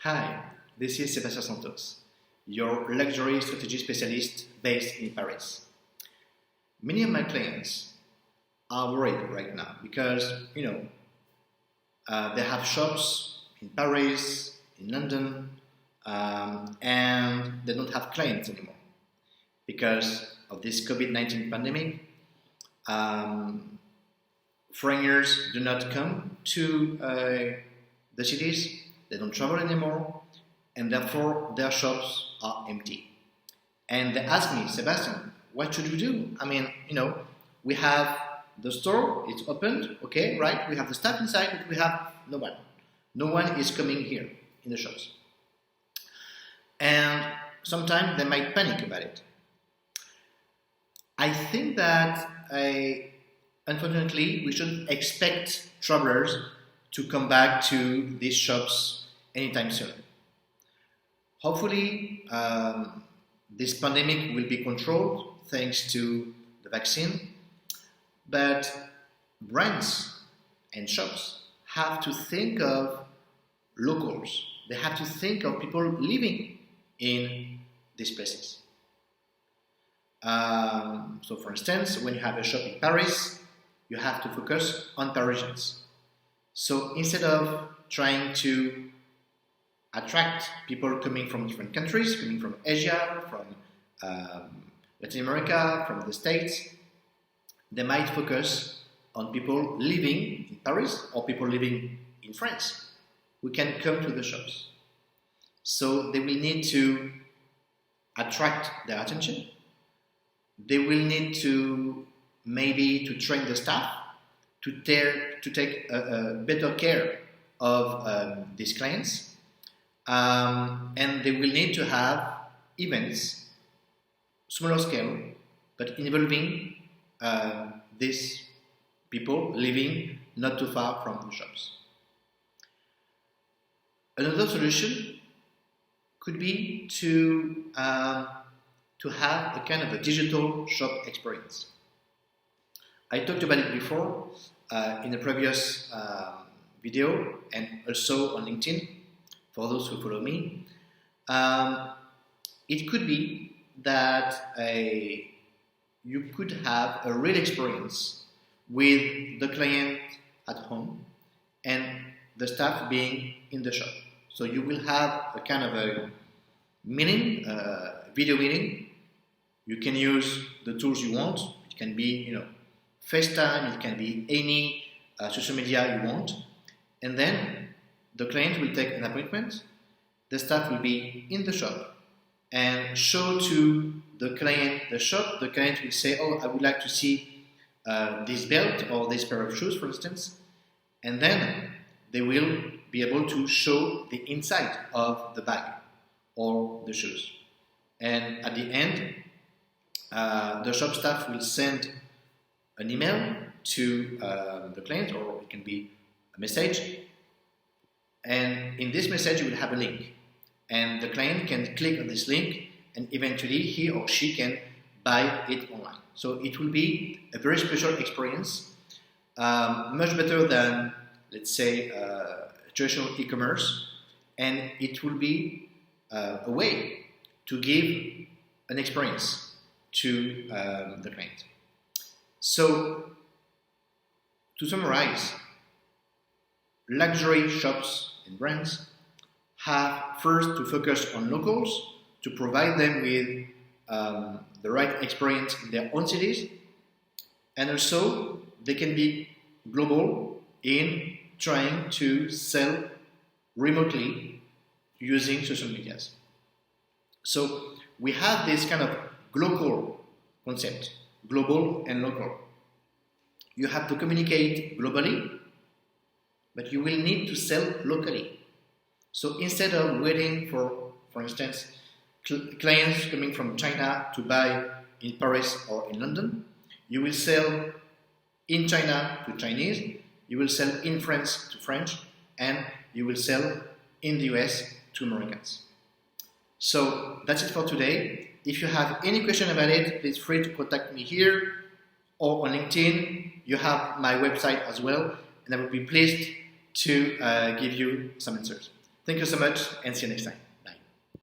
Hi, this is Sebastian Santos, your luxury strategy specialist based in Paris. Many of my clients are worried right now because, they have shops in Paris, in London, and they don't have clients anymore because of this COVID-19 pandemic. Foreigners do not come to the cities, they don't travel anymore, and therefore their shops are empty. And they ask me, Sebastian, what should we do? We have the store, it's opened, okay, right? We have the staff inside, but we have no one. No one is coming here in the shops. And sometimes they might panic about it. I think that unfortunately, we shouldn't expect travelers to come back to these shops anytime soon. Hopefully, this pandemic will be controlled thanks to the vaccine, but brands and shops have to think of locals. They have to think of people living in these places. So for instance, when you have a shop in Paris, you have to focus on Parisians. So instead of trying to attract people coming from different countries, coming from Asia, from Latin America, from the States, they might focus on people living in Paris or people living in France who can come to the shops. So they will need to attract their attention. They will need to maybe train the staff to take better care of these clients, and they will need to have events, smaller scale, but involving these people living not too far from the shops. Another solution could be to have a kind of a digital shop experience. I talked about it before in a previous video and also on LinkedIn for those who follow me. It could be that you could have a real experience with the client at home and the staff being in the shop. So you will have a kind of a meeting, video meeting. You can use the tools you want. It can be, FaceTime, it can be any social media you want. And then the client will take an appointment. The staff will be in the shop and show to the client the shop. The client will say, oh, I would like to see this belt or this pair of shoes, for instance. And then they will be able to show the inside of the bag or the shoes. And at the end, the shop staff will send an email to the client, or it can be a message. And in this message, you will have a link. And the client can click on this link, and eventually he or she can buy it online. So it will be a very special experience, much better than, let's say, traditional e-commerce. And it will be a way to give an experience to the client. So, to summarize, luxury shops and brands have first to focus on locals to provide them with the right experience in their own cities, and also they can be global in trying to sell remotely using social medias. So we have this kind of global concept, global and local. You have to communicate globally, but you will need to sell locally. So instead of waiting for instance, clients coming from China to buy in Paris or in London, you will sell in China to Chinese, you will sell in France to French, and you will sell in the US to Americans. So that's it for today. If you have any question about it, please free to contact me here or on LinkedIn. You have my website as well, and I will be pleased to give you some answers. Thank you so much and see you next time.